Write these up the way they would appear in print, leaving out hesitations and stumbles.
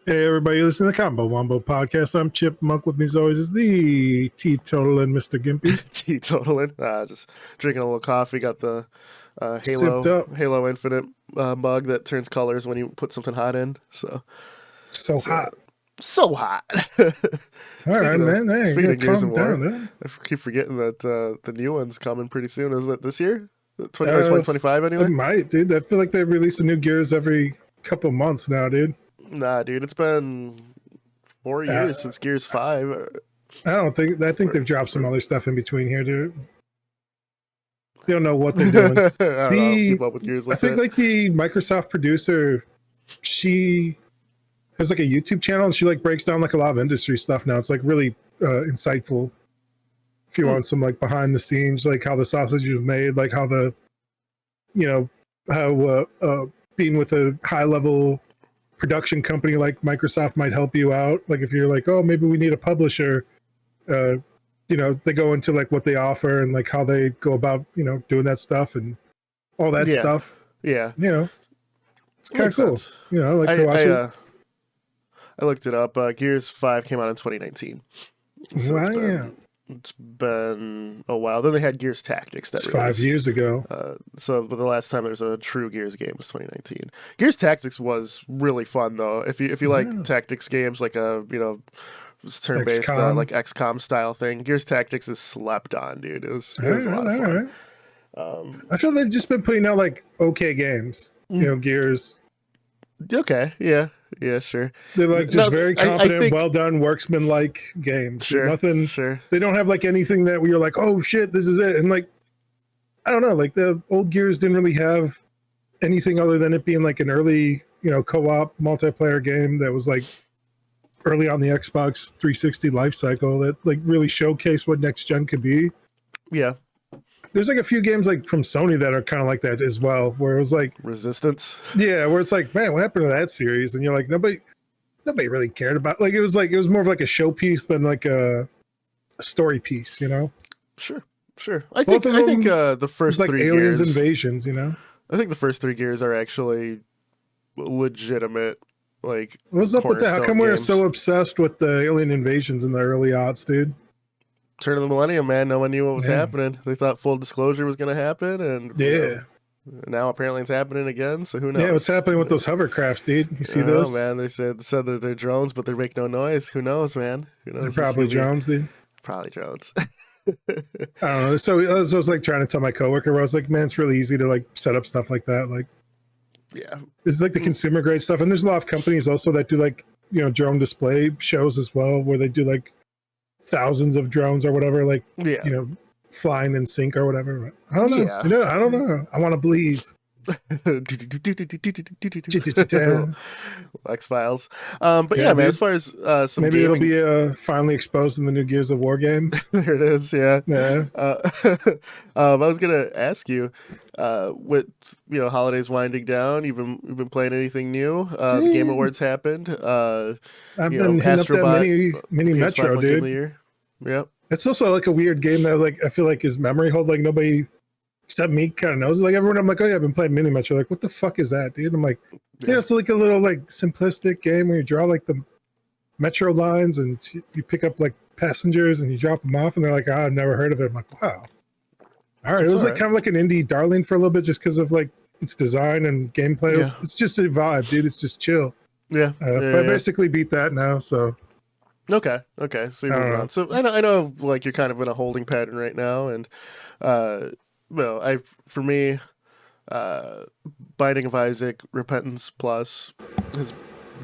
Hey everybody, listen to the Combo Wombo podcast. I'm Chip Monk. With me as always is the teetotaler Mr. Gimpy. Teetotaling. Just drinking a little coffee. Got the Sipped up. Halo Infinite mug that turns colors when you put something hot in. So hot. So hot. All right, man. Hey, speaking of Gears of War, down, I keep forgetting that the new one's coming pretty soon. Is it this year? 2025 anyway? It might, dude. I feel like they release a new Gears every couple months now, dude. Nah, dude. It's been 4 years since Gears 5. I think they've dropped some other stuff in between here, dude. They don't know what they're doing. I don't know, keep up with Gears like I think that. like the Microsoft producer, she has like a YouTube channel and she like breaks down like a lot of industry stuff now. It's like really insightful. If you want some like behind the scenes, like how the sausage is made, like how the, how being with a high level production company like Microsoft might help you out. Like if you're like, oh, maybe we need a publisher, they go into like what they offer and like how they go about, doing that stuff and all that stuff. Yeah. It's kind of cool. Sense. I like to watch it. I looked it up. Gears 5 came out in 2019. So it's been a while. Then they had Gears Tactics. That's 5 years ago. But the last time there was a true Gears game was 2019. Gears Tactics was really fun though. If you like tactics games, like a turn-based like XCOM style thing, Gears Tactics is slept on, dude. It was a lot of fun. Right. I feel they've just been putting out like okay games. Gears. Okay, yeah, sure. They're like just very competent, well done, worksman-like games. Sure, nothing. Sure. They don't have like anything that we are like, oh shit, this is it. And like, I don't know, like the old Gears didn't really have anything other than it being like an early, co-op multiplayer game that was like early on the Xbox 360 life cycle that like really showcased what next gen could be. Yeah. There's like a few games like from Sony that are kind of like that as well, where it was like Resistance. Yeah, where it's like, man, what happened to that series? And you're like, nobody really cared about. Like it was more of like a showpiece than like a story piece, Sure. I think the first like 3 Aliens Gears, Invasions, I think the first 3 Gears are actually legitimate. Like, what's up with that? How come we're games. so obsessed with the Alien Invasions in the early aughts, dude? Turn of the millennium, man. No one knew what was happening. They thought full disclosure was going to happen, and now apparently it's happening again. So who knows? Yeah, what's happening with those hovercrafts, dude? You see those? Oh man, they said that they're drones, but they make no noise. Who knows, man? Who knows? They're probably drones, dude. Probably drones. I don't know. So I was like trying to tell my coworker, where I was like, man, it's really easy to like set up stuff like that. Like, yeah, it's like the consumer grade stuff, and there's a lot of companies also that do like drone display shows as well, where they do like thousands of drones or whatever, like flying in sync or whatever. I don't know. I don't know. I want to believe. X-Files. But yeah, man, as far as some maybe gaming... it'll be finally exposed in the new Gears of War game. There it is. Yeah. I was gonna ask you, with holidays winding down, you've been playing anything new? The Game Awards happened. I've been hitting up that mini Metro, dude. Yep. It's also like a weird game that like I feel like is memory hold. Like nobody except me kind of knows. Like everyone, I'm like, oh yeah, I've been playing mini Metro. Like, what the fuck is that, dude? I'm like, it's like a little like simplistic game where you draw like the metro lines and you pick up like passengers and you drop them off, and they're like, oh, I've never heard of it. I'm like, wow. All right, it was like kind of like an indie darling for a little bit, just because of like its design and gameplay. It's just a vibe, dude. It's just chill. Yeah. But I basically beat that now, so. Okay. So you're moving on. So I know, like you're kind of in a holding pattern right now, and for me, Binding of Isaac, Repentance Plus has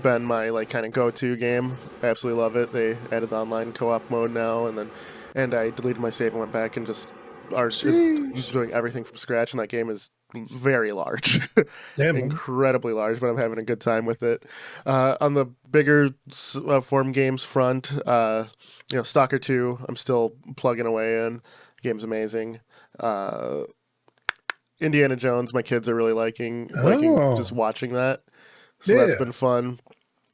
been my like kind of go-to game. I absolutely love it. They added the online co-op mode now, and I deleted my save and went back and just is doing everything from scratch. And that game is very large, incredibly large, but I'm having a good time with it. On the bigger form games front, Stalker 2, I'm still plugging away in. The game's amazing. Indiana Jones, my kids are really liking just watching that. So that's been fun.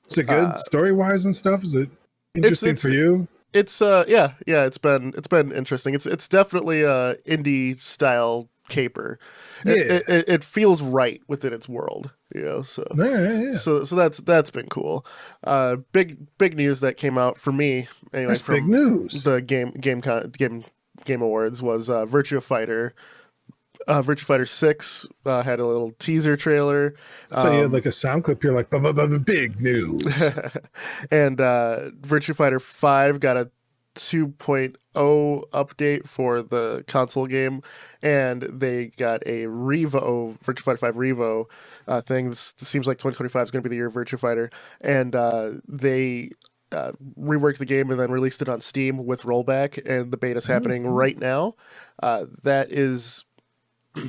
Is it good story-wise and stuff? Is it interesting for you? It's it's been interesting. It's definitely a indie style caper. Yeah. It feels right within its world, So Yeah. so that's been cool. Big news that came out for me anyway That's big from news. the game awards was Virtua Fighter. Virtua Fighter 6 had a little teaser trailer. So you had like a sound clip here, like big news. And Virtua Fighter 5 got a 2.0 update for the console game, and they got a Virtua Fighter 5 Revo thing. This seems like 2025 is going to be the year of Virtua Fighter, and they reworked the game and then released it on Steam with rollback, and the beta's happening right now. That is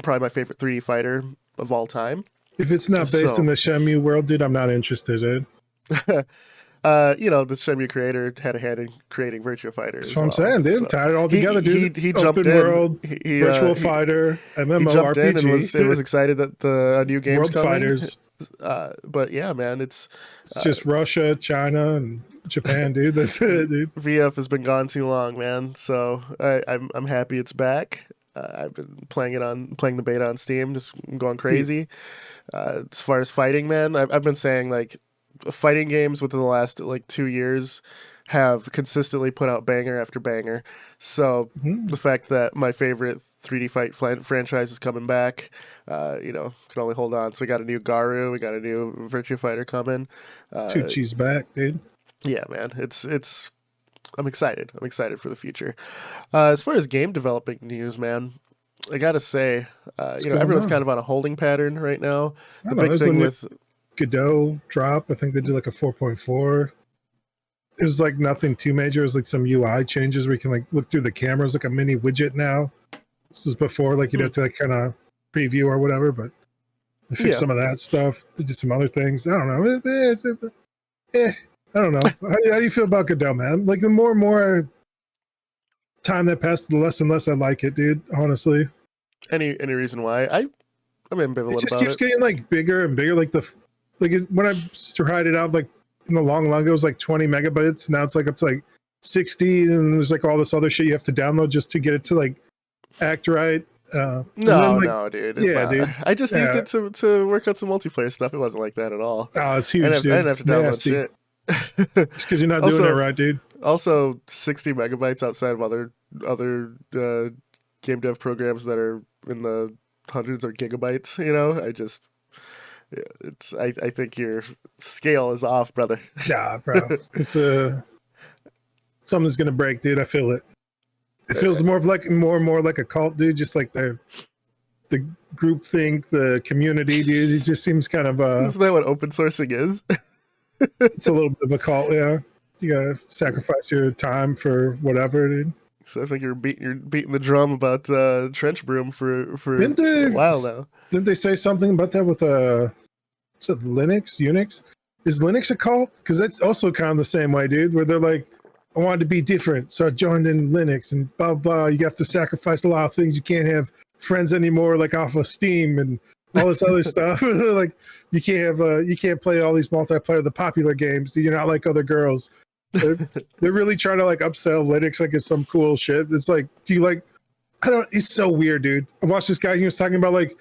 probably my favorite 3D fighter of all time. If it's not based in the Shenmue world, dude, I'm not interested in. The Shenmue creator had a hand in creating Virtua Fighter. That's what I'm saying, dude. So tied it all together, dude. He jumped Open in. World, Virtual Fighter, MMORPG. He jumped in and was excited that the new game's World coming. Fighters. But yeah, man, it's just Russia, China, and Japan, dude. That's it, dude. VF has been gone too long, man. So I'm happy it's back. I've been playing the beta on Steam, just going crazy. As far as fighting, man, I've been saying like fighting games within the last like 2 years have consistently put out banger after banger. So the fact that my favorite 3D fight franchise is coming back, can only hold on. So we got a new Garu, we got a new Virtua Fighter coming. Tucci's back, dude. Yeah, man, it's. I'm excited. I'm excited for the future. As far as game developing news, man, I gotta say, everyone's kind of on a holding pattern right now. The big thing with Godot drop, I think they did like a 4.4. It was like nothing too major. It was like some UI changes where you can like look through the cameras, like a mini widget now. This was before, like you'd have to like kind of preview or whatever, but they fixed some of that stuff. They did some other things. I don't know. I don't know. How do you feel about Godot, man? Like the more and more time that passed, the less and less I like it, dude. Honestly. Any reason why? I'm ambivalent about it. It just keeps getting like bigger and bigger. When I tried it out, like in the long ago, it was like 20 megabytes. Now it's like up to like 60, and there's like all this other shit you have to download just to get it to like act right. No, dude. It's not. Dude. I just used it to work on some multiplayer stuff. It wasn't like that at all. Oh, it's huge, dude. I didn't have to download shit. It's because you're not doing it right, dude. Also, 60 megabytes outside of other game dev programs that are in the hundreds or gigabytes. I think your scale is off, brother. Nah, bro. It's something's gonna break, dude. I feel it. It feels more and more like a cult, dude. Just like the group think, the community, dude. It just seems kind of Isn't that what open sourcing is? It's a little bit of a cult, yeah. You gotta sacrifice your time for whatever, dude. So I think you're beating the drum about Trench Broom for a while now. Didn't they say something about that with what's it, Unix? Is Linux a cult? Because that's also kind of the same way, dude, where they're like, I wanted to be different, so I joined in Linux and blah blah. You have to sacrifice a lot of things. You can't have friends anymore, like off of Steam and all this other stuff. Like you can't play all these multiplayer, the popular games. You're not like other girls. They're really trying to like upsell Linux like it's some cool shit. It's like, do you like? It's so weird, dude. I watched this guy. He was talking about like,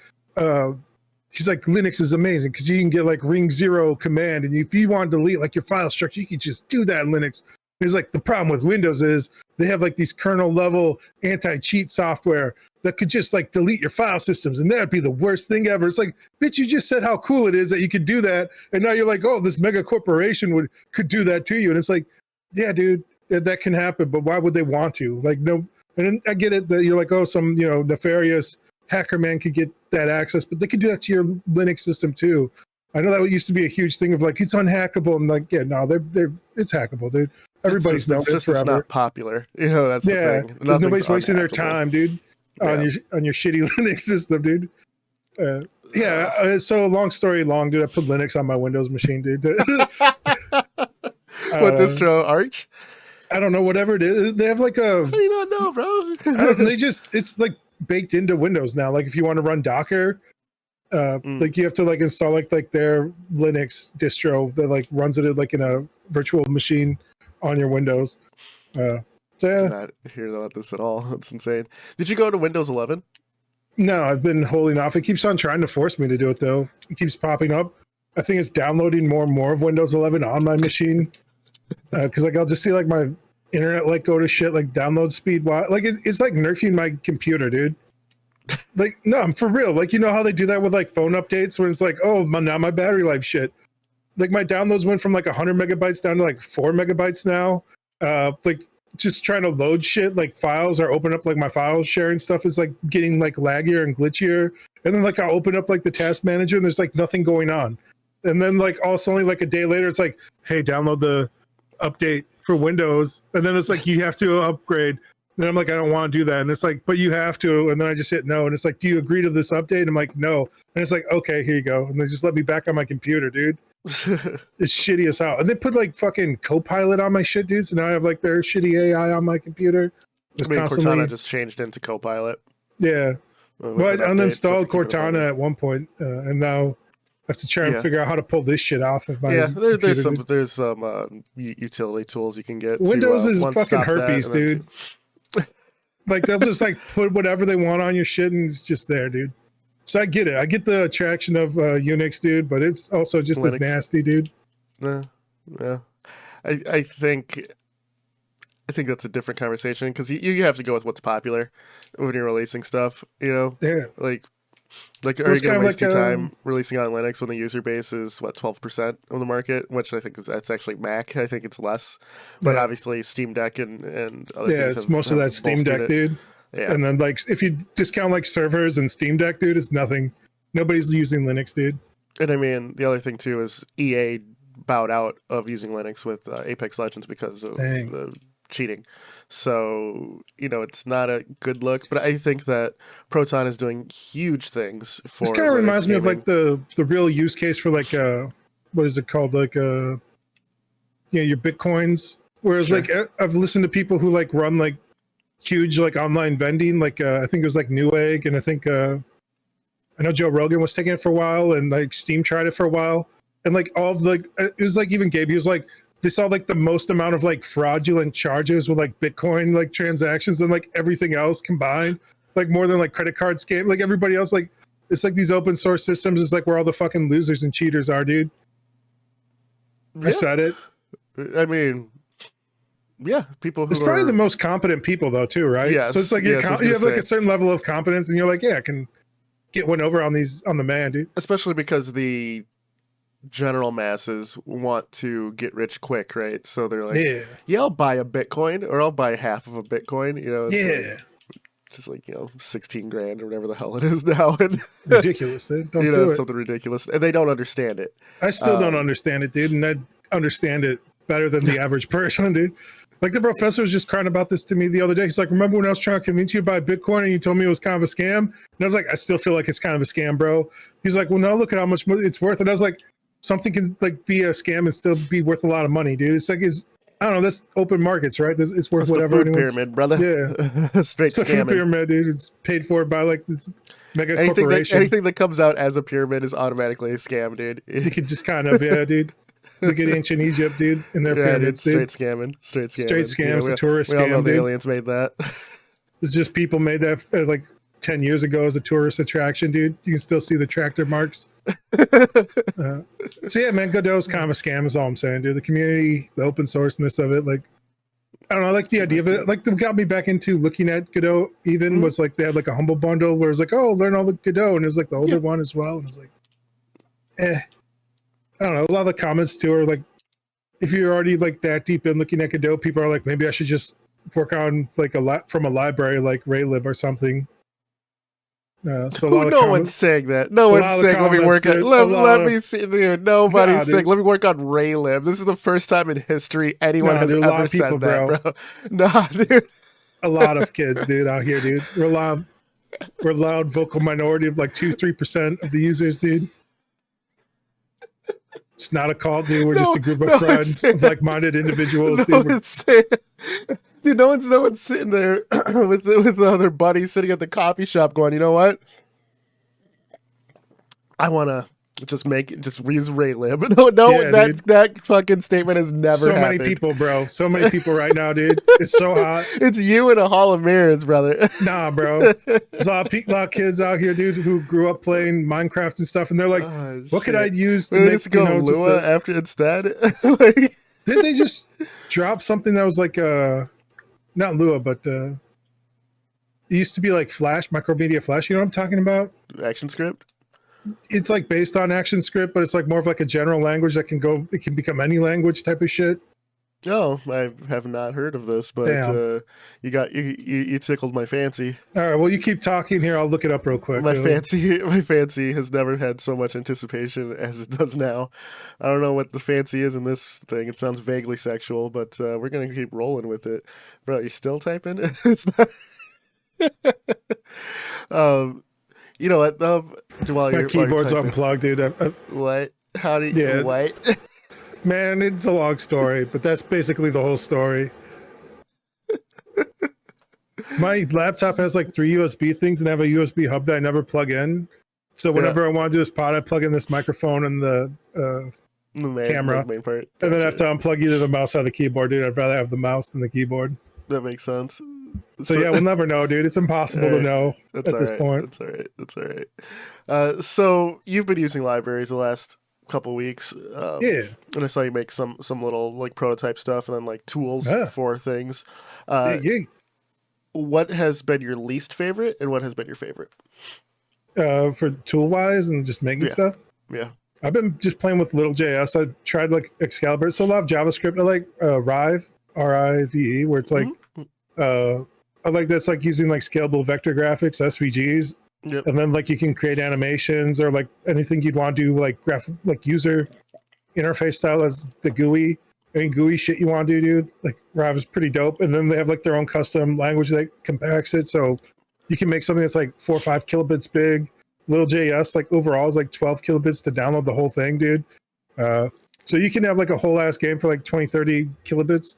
he's like, Linux is amazing because you can get like ring 0 command, and if you want to delete like your file structure, you can just do that in Linux. And he's like, the problem with Windows is they have like these kernel level anti-cheat software that could just like delete your file systems, and that'd be the worst thing ever. It's like, bitch, you just said how cool it is that you could do that, and now you're like, oh, this mega corporation could do that to you, and it's like, yeah, dude, that can happen, but why would they want to? Like, no, and I get it that you're like, oh, some nefarious hacker man could get that access, but they could do that to your Linux system too. I know that used to be a huge thing of like it's unhackable, and like, yeah, no, it's hackable, dude. Everybody's known it forever. It's not popular, that's the thing. Because nobody's wasting their time, dude, on your shitty Linux system, dude. So long story long, dude. I put Linux on my Windows machine, dude. What distro? Arch? I don't know. Whatever it is, they have like a. How do you not know, bro? It's like baked into Windows now. Like if you want to run Docker, like you have to like install like their Linux distro that like runs it like in a virtual machine on your Windows. So yeah. I did not hear about this at all. That's insane. Did you go to Windows 11? No, I've been holding off. It keeps on trying to force me to do it though. It keeps popping up. I think it's downloading more and more of Windows 11 on my machine. Because like I'll just see like my internet like go to shit, like download speed. Like it's like nerfing my computer, dude. Like no, I'm for real. Like you know how they do that with like phone updates when it's like, oh, now my battery life shit. Like my downloads went from like 100 megabytes down to like 4 megabytes now. Like just trying to load shit like files or open up like my file sharing stuff is like getting like laggier and glitchier. And then like I'll open up like the task manager and there's like nothing going on. And then like all suddenly like a day later it's like, hey, download the update for Windows. And then it's like you have to upgrade. And I'm like, I don't want to do that. And it's like, but you have to. And then I just hit no. And it's like, do you agree to this update? And I'm like, no. And it's like, okay, here you go. And they just let me back on my computer, dude. It's shitty as hell. And they put like fucking Copilot on my shit, dude. So now I have like their shitty AI on my computer. I mean, Cortana just changed into Copilot. Yeah. Well, I uninstalled Cortana at one point, and now I have to try and figure out how to pull this shit off of my. Yeah, there's some utility tools you can get. Windows is fucking herpes, dude. Like they'll just like put whatever they want on your shit, and it's just there, dude. So I get it. I get the attraction of Unix, dude, but it's also just Linux. As nasty, dude. Yeah. I think that's a different conversation because you have to go with what's popular when you're releasing stuff. You know, yeah. Like are you going to waste your time releasing on Linux when the user base is what 12% of the market, which I think that's actually Mac. I think it's less, but obviously Steam Deck and other things. It's most of that Steam Deck, dude. Yeah. And then like if you discount like servers and Steam Deck, dude, it's nothing. Nobody's using Linux, dude. And I mean, the other thing too is EA bowed out of using Linux with Apex Legends because of the cheating. So, you know, it's not a good look, but I think that Proton is doing huge things for this kind of reminds me of like the real use case for like what is it called, like your Bitcoins, whereas like I've listened to people who like run like huge like online vending, like I think it was like Newegg, and I think I know Joe Rogan was taking it for a while, and like Steam tried it for a while, and like all of like it was like even Gabe, he was like they saw like the most amount of like fraudulent charges with like Bitcoin like transactions and like everything else combined, like more than like credit card scam. Like everybody else, like it's like these open source systems is like where all the fucking losers and cheaters are, dude. Yeah. I said it. I mean, yeah, people who it's probably the most competent people though too, right? Yeah. So it's like you have like a certain level of competence, and you're like, yeah, I can get one over on the man, dude. Especially because the general masses want to get rich quick, right? So they're like, yeah, I'll buy a Bitcoin, or I'll buy half of a Bitcoin. You know, it's just like 16 grand or whatever the hell it is now, and ridiculous. Don't do it. Something ridiculous, and they don't understand it. I still don't understand it, dude, and I understand it better than the average person, dude. Like the professor was just crying about this to me the other day. He's like, remember when I was trying to convince you to buy Bitcoin and you told me it was kind of a scam? And I was like, I still feel like it's kind of a scam, bro. He's like, well, no, look at how much it's worth. And I was like, something can like be a scam and still be worth a lot of money, dude. It's like, I don't know, that's open markets, right? It's worth whatever. The food pyramid, brother. Yeah. Straight it's scamming. It's a food pyramid, dude. It's paid for by like this mega corporation. Anything that comes out as a pyramid is automatically a scam, dude. You could just kind of, dude. Look at ancient Egypt, dude, and their pyramids, dude. Straight scams, the tourist scam. We all know the aliens made that. It's just people made that like 10 years ago as a tourist attraction, dude. You can still see the tractor marks. So yeah, man, Godot's kind of a scam is all I'm saying, dude. The community, the open sourceness of it, like, I don't know, I like the idea of it. Like, what got me back into looking at Godot even was like they had like a humble bundle where it was like, oh, learn all the Godot, and it was like the older one as well, and it was like, I don't know. A lot of the comments too are like, if you're already like that deep in looking at Godot, people are like, maybe I should just work on like from a library like Raylib or something. So no one's saying that. No one's saying, let me work on. Let me see, dude. Nobody's saying, let me work on Raylib. This is the first time in history anyone has ever said people, that, bro. Nah, dude. A lot of kids, dude, out here, dude. We're a loud vocal minority of like 2-3% of the users, dude. It's not a call, dude. We're just a group of friends, of like-minded individuals, dude. Dude, no one's sitting there with the other buddies sitting at the coffee shop going, you know what? I want Just use Raylib. No, Yeah, that fucking statement has never so happened. many people, bro. So many people right now, dude. It's so hot. It's you in a hall of mirrors, brother. Nah, bro. There's a lot of kids out here, dude, who grew up playing Minecraft and stuff, and they're like, "What could I use to make go Lua after instead?" Did they just drop something that was like not Lua, but it used to be like Flash, Micromedia Flash? You know what I'm talking about? Action script. It's like based on ActionScript, but it's like more of like a general language that it can become any language type of shit. Oh, I have not heard of this, but you tickled my fancy. All right, well, you keep talking here. I'll look it up real quick. My fancy has never had so much anticipation as it does now. I don't know what the fancy is in this thing. It sounds vaguely sexual, but we're gonna keep rolling with it, bro. You still typing? It's not. You know what? My keyboard's unplugged, dude. What? How do you? Yeah. What? Man, it's a long story, but that's basically the whole story. My laptop has like 3 USB things and I have a USB hub that I never plug in. So whenever I want to do this pod, I plug in this microphone and the camera. Main part. Gotcha. And then I have to unplug either the mouse or the keyboard, dude. I'd rather have the mouse than the keyboard. That makes sense. So yeah, we'll never know, dude. It's impossible to know at this point. That's all right. So you've been using libraries the last couple weeks. Yeah. And I saw you make some little like prototype stuff and then like tools for things. What has been your least favorite and what has been your favorite? For tool wise and just making stuff? Yeah. I've been just playing with little JS. I tried like Excalibur. So a lot of JavaScript. I like Rive, RIVE, where it's like I like that's like using like scalable vector graphics, SVGs. Yep. And then like you can create animations or like anything you'd want to do like user interface style as the GUI. Any GUI shit you want to do, dude. Like Rive is pretty dope. And then they have like their own custom language that compacts it. So you can make something that's like 4 or 5 kilobits big. Little JS like overall is like 12 kilobits to download the whole thing, dude. So you can have like a whole ass game for like 20, 30 kilobits.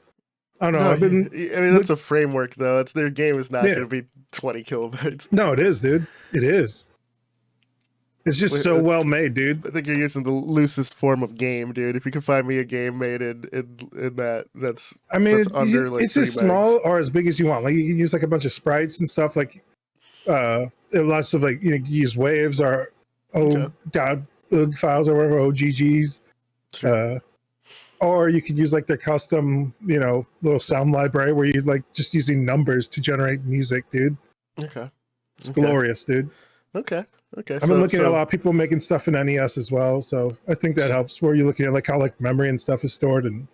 I don't know. I mean, that's a framework, though. Their game is not going to be 20 kilobytes. No, it is, dude. It is. It's just so well made, dude. I think you're using the loosest form of game, dude. If you can find me a game made in that, that's under like it's as small or as big as you want. Like you can use like a bunch of sprites and stuff. Like lots of like you use waves or .ug files or whatever, OGGs. Sure. Or you could use like their custom, little sound library where you like just using numbers to generate music, dude. Okay. It's glorious, dude. Okay. I've been looking at a lot of people making stuff in NES as well, so I think that helps. Where you're looking at like how like memory and stuff is stored and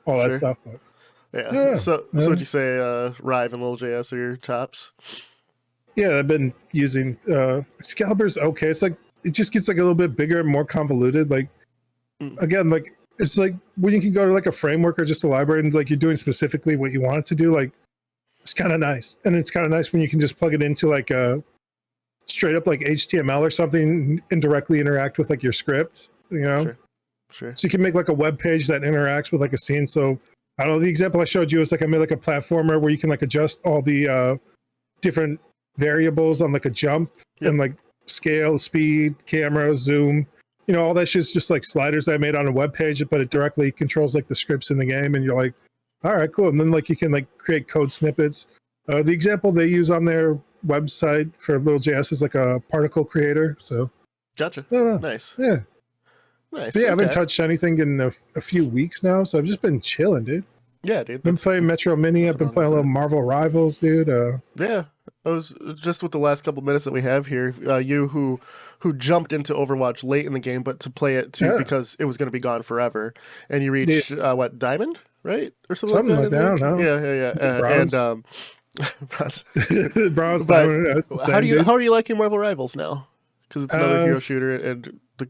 all that stuff. But, yeah. So would you say Rive and Little.js are your tops? Yeah, I've been using Excalibur's okay. It's like it just gets like a little bit bigger and more convoluted. Like again, like it's like when you can go to like a framework or just a library and like you're doing specifically what you want it to do, like it's kind of nice. And it's kind of nice when you can just plug it into like a straight up like HTML or something and directly interact with like your script, Sure. So you can make like a web page that interacts with like a scene. So I don't know, the example I showed you is like I made like a platformer where you can like adjust all the different variables on like a jump and like scale, speed, camera, zoom. All that shit's just like sliders that I made on a web page, but it directly controls like the scripts in the game. And you're like, all right, cool. And then like you can like create code snippets. The example they use on their website for Little.js is like a particle creator. So, gotcha. Nice. Yeah. Nice. But yeah, I haven't touched anything in a few weeks now. So I've just been chilling, dude. Yeah, dude. Been playing Metro Mini. I've been playing a little Marvel Rivals, dude. Yeah. I was just with the last couple minutes that we have here. You who jumped into Overwatch late in the game, but to play it too because it was going to be gone forever, and you reached what Diamond, right, or something like that. Yeah. Bronze. And Bronze. But Diamond. how are you liking Marvel Rivals now? Because it's another hero shooter, and the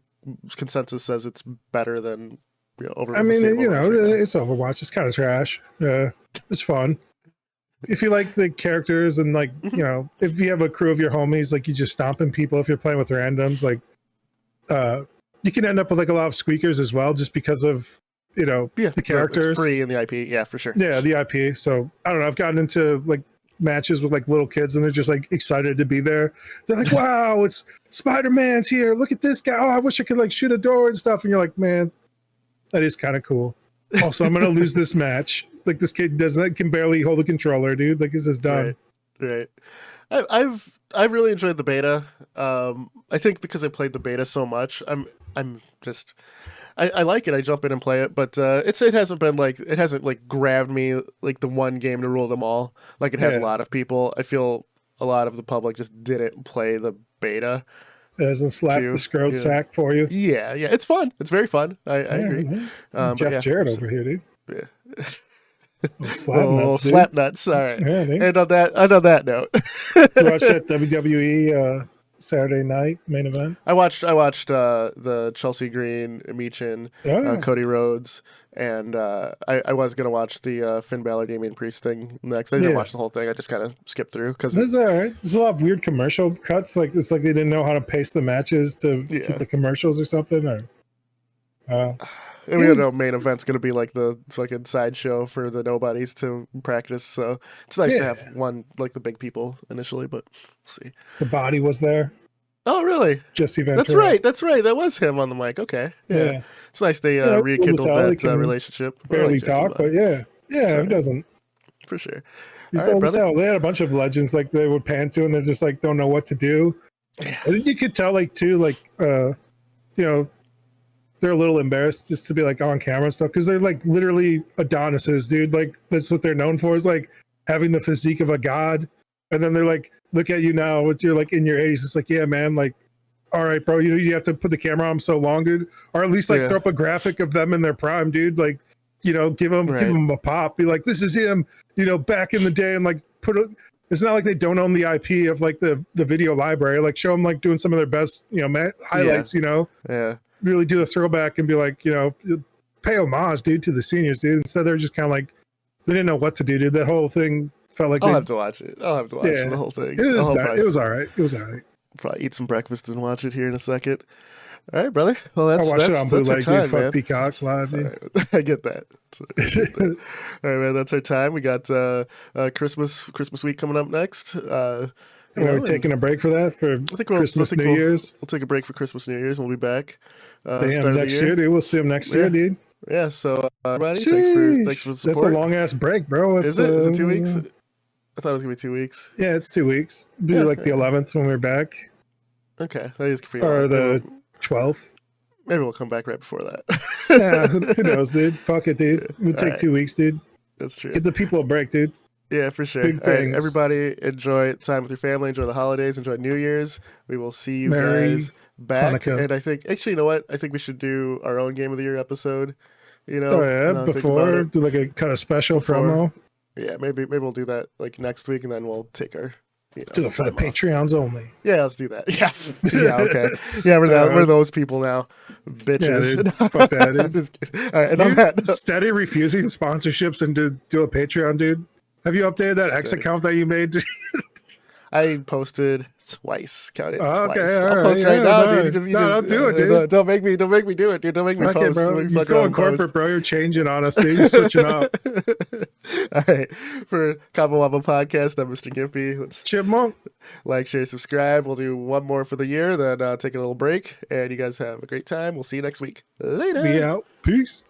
consensus says it's better than Overwatch. I mean, it's Overwatch. It's kind of trash. It's fun. If you like the characters and like, if you have a crew of your homies, like you just stomping people, if you're playing with randoms, like, you can end up with like a lot of squeakers as well, just because of, the characters. It's free in the IP. Yeah, for sure. Yeah, the IP. So I don't know. I've gotten into like matches with like little kids, and they're just like excited to be there. They're like, "Wow, it's Spider-Man's here! Look at this guy! Oh, I wish I could like shoot a door and stuff." And you're like, "Man, that is kind of cool." Also, I'm gonna lose this match. Like this kid can barely hold a controller, dude. Like this is dumb. Right. I've really enjoyed the beta. I think because I played the beta so much, I'm just I like it. I jump in and play it, but it hasn't been like it hasn't like grabbed me like the one game to rule them all. Like it has a lot of people. I feel a lot of the public just didn't play the beta. It hasn't slapped the scrote sack for you. Yeah, it's fun. It's very fun. I agree. Jeff Jarrett over here, dude. Yeah. Slap nuts. All right. Yeah, and on that note, you watched that WWE Saturday night main event? I watched the Chelsea Green, Michin, Cody Rhodes, and I was gonna watch the Finn Balor Damian Priest thing next. I didn't watch the whole thing. I just kind of skipped through because it's all right. There's a lot of weird commercial cuts. Like it's like they didn't know how to pace the matches to keep the commercials or something. Or and we don't know main event's going to be like the fucking sideshow for the nobodies to practice. So it's nice to have one like the big people initially, but we'll see. The Body was there. Oh, really? Jesse Ventura. That's right. That was him on the mic. Okay. Yeah. It's nice they rekindled that relationship. Barely talk, but yeah, who doesn't? For sure. He's old as hell. They had a bunch of legends like they would pan to, and they're just like don't know what to do. Yeah. And you could tell like too, like you know, they're a little embarrassed just to be like on camera and stuff because they're like literally Adonises, dude. Like that's what they're known for is like having the physique of a god. And then they're like, look at you now. You're like in your 80s. It's like, yeah, man. Like, all right, bro. You have to put the camera on so long, dude. Or at least like throw up a graphic of them in their prime, dude. Like, you know, give them a pop. Be like, this is him. You know, back in the day, and like it's not like they don't own the IP of like the video library. Like show them like doing some of their best, you know, highlights. You know. Yeah. Really do a throwback and be like, you know, pay homage, dude, to the seniors, dude. Instead, they're just kind of like, they didn't know what to do, dude. That whole thing felt like I'll have to watch it. I'll have to watch the whole thing. It was all right. It was all right. Probably eat some breakfast and watch it here in a second. All right, brother. Well, that's it on Blue Light, dude. Fuck Peacock Live, dude. Right. I get that. All right, man. That's our time. We got Christmas week coming up next. We're taking a break for that for Christmas, New Year's. We'll take a break for Christmas, New Year's, and we'll be back. Next year, dude. We'll see them next year, dude. Yeah. So, everybody, thanks for the support. That's a long ass break, bro. Is it? Is it 2 weeks? I thought it was gonna be 2 weeks. Yeah, it's 2 weeks. It'll be like the 11th when we're back. Okay, that is pretty. Or the 12th. Maybe we'll come back right before that. Yeah, who knows, dude? Fuck it, dude. We'll take 2 weeks, dude. That's true. Get the people a break, dude. Yeah, for sure. Big things. Right, everybody, enjoy time with your family. Enjoy the holidays. Enjoy New Year's. We will see you guys back. Hanukkah. And I think, actually, you know what? I think we should do our own Game of the Year episode. You know, before do like a kind of special promo. Yeah, maybe we'll do that like next week, and then we'll take our. Do it for the Patreons only. Yeah, let's do that. Yeah, okay. Yeah, we're those people now, bitches. Yeah, dude. Fuck that, dude. All right, and on that steady refusing sponsorships and to do a Patreon, dude. Have you updated that X account that you made? I posted twice. Count it twice. Okay, I'll post right now, dude. Don't do it, dude. Don't make me do it, dude. Don't make me post. Bro. You're going corporate, bro. You're changing on us, dude. You're switching up. All right. For Cabo Wombo Podcast, I'm Mr. Gimpy. Let's Chipmunk. Like, share, subscribe. We'll do one more for the year, then take a little break. And you guys have a great time. We'll see you next week. Later. Be out. Peace.